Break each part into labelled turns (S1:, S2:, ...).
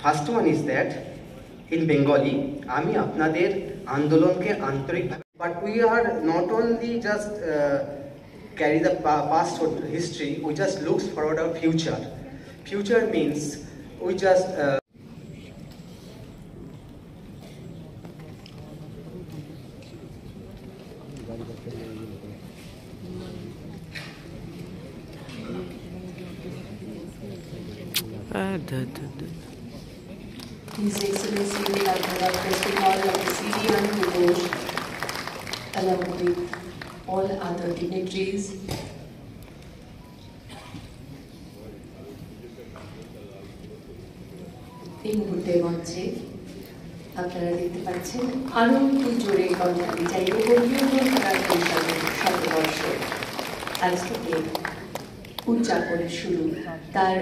S1: First one is that in Bengali, আমি আপনাদের আন্দোলনকে আন্তরিকভাবে, but we are not only just carry the past or history, we just looks forward our future. Future means we just
S2: His Excellency the Governor of West Bengal of the CDM Ghosh, along with all other dignitaries, এই মুহূর্তে মঞ্চে আপনারা দেখতে পাচ্ছেন আরো একটু জোরে করতালি চাইব বঙ্গীয় ধারার পরিষদের শতবর্ষ আজ থেকে উদযাপনের শুরু তার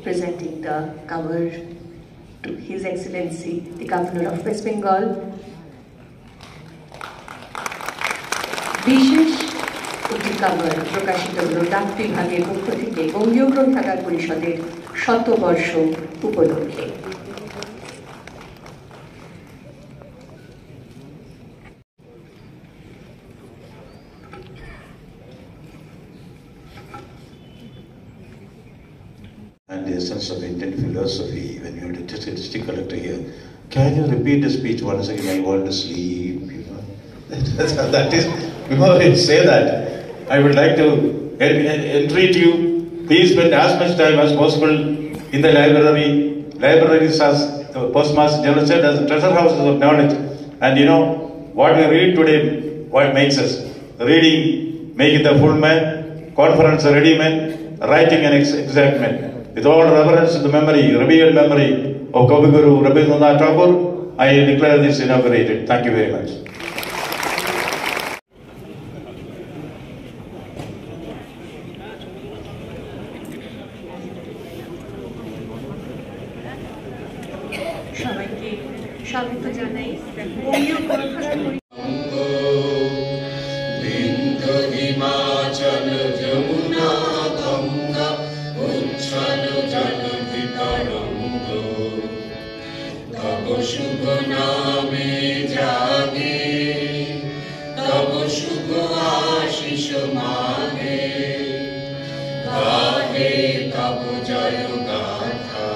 S2: presenting the cover to His Excellency the Governor of West Bengal. বিশেষ একটি কভার প্রকাশিত হল ডাক বিভাগের পক্ষ থেকে বঙ্গীয় গ্রন্থাগার পরিষদের শতবর্ষ উপলক্ষে।
S3: And the essence of Indian philosophy, when you are the district collector here, can you repeat the speech once again? I want to sleep, you know. That is, before I say that, I would like to entreat you, please spend as much time as possible in the library. Libraries, as the Postmaster General said, as treasure houses of knowledge. And you know, what we read today, what makes us? Reading, making the full man, conference a ready man, writing an exact man. With all reverence to the memory, revered memory of Kaviguru Rabindranath Tagore, I declare this inaugurated. Thank you very much.
S2: সবাইকে স্বাগত জানাই বঙ্গীয় গ্রন্থাগার
S4: হিমাচল যমুনা গঙ্গা উচ্ছল জল বিতরঙ্গ তব শুভ নামে জাগে তব শুভ আশিস মাগে গাহে তব জয় গাথা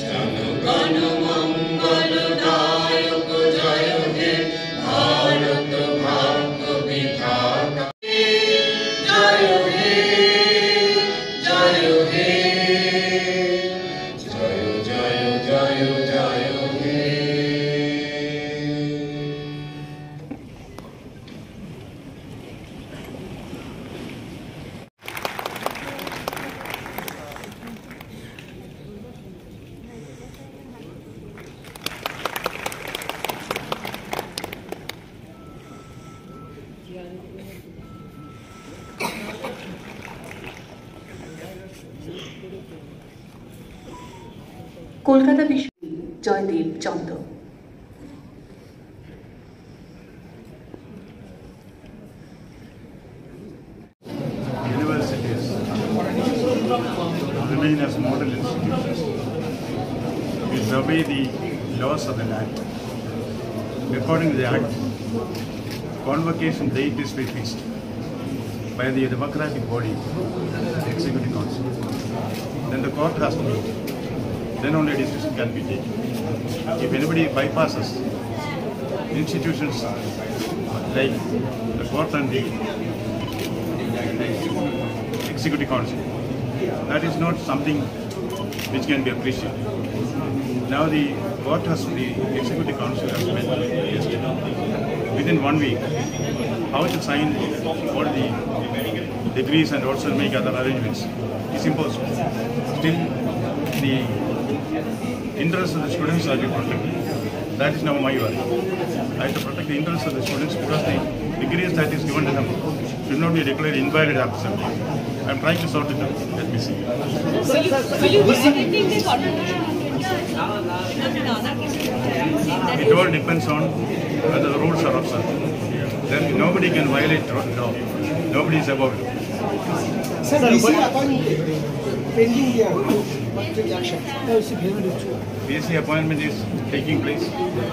S4: জনগণ মঙ্গল দায়ক জয় হে ভারত ভাগ্য বিধাতা জয় হে জয় হে জয় জয় জয় জয় হে।
S2: কলকাতা বিশ্ববিদ্যালয় Joydeep Chanda.
S5: Universities remain as model institutions which obey the laws of the land. According to the Act, convocation date is fixed by the democratic body, the Executive Council. Then the court has to meet. Then only a decision can be taken. If anybody bypasses institutions like the court and the Executive Council, that is not something which can be appreciated. Now the court has, the Executive Council has met yesterday. Within 1 week, how to sign all the degrees and also make other arrangements is impossible. Still, the interests of the students are to be protected. That is now my work. I have to protect the interests of the students because the degrees that is given to them should not be declared invalid after some time. I am trying to sort it out. Let me see.
S6: Will you be editing this contribution?
S5: It all depends on whether the rules are observed. Then nobody can violate law. Nobody is above it.
S7: Sir, DC appointment pending there. Take action.
S5: PSC appointment is taking place.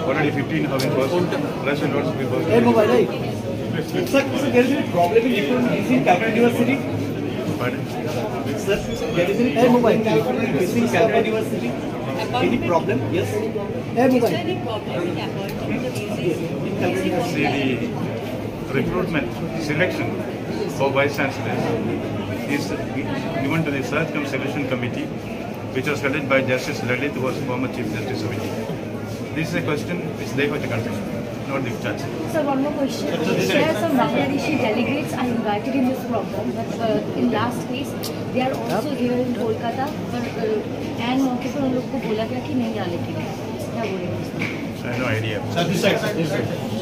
S5: Already 15 have been posted. Rest will also be posted.
S8: Sir, there is a problem in DC Calcutta University.
S5: Pardon?
S8: Sir, there is a problem in Calcutta University. Any problem? Yes.
S6: Is there any problem in appointing the VCs?
S5: See, the recruitment selection for vice chancellors is given to the Search Cum Selection Committee, which was headed by Justice Lalit, who was former Chief Justice of India. This is a question which they have to consider, not the chancellor.
S9: Sir, one more question. There are some Bangladeshi delegates are invited in this program, but in last case, they are also here in Kolkata, but and मौके पर उन लोग को बोला गया कि नहीं आने के लिए क्या बोलेंगे?
S5: I have no idea.
S7: Sir, this side.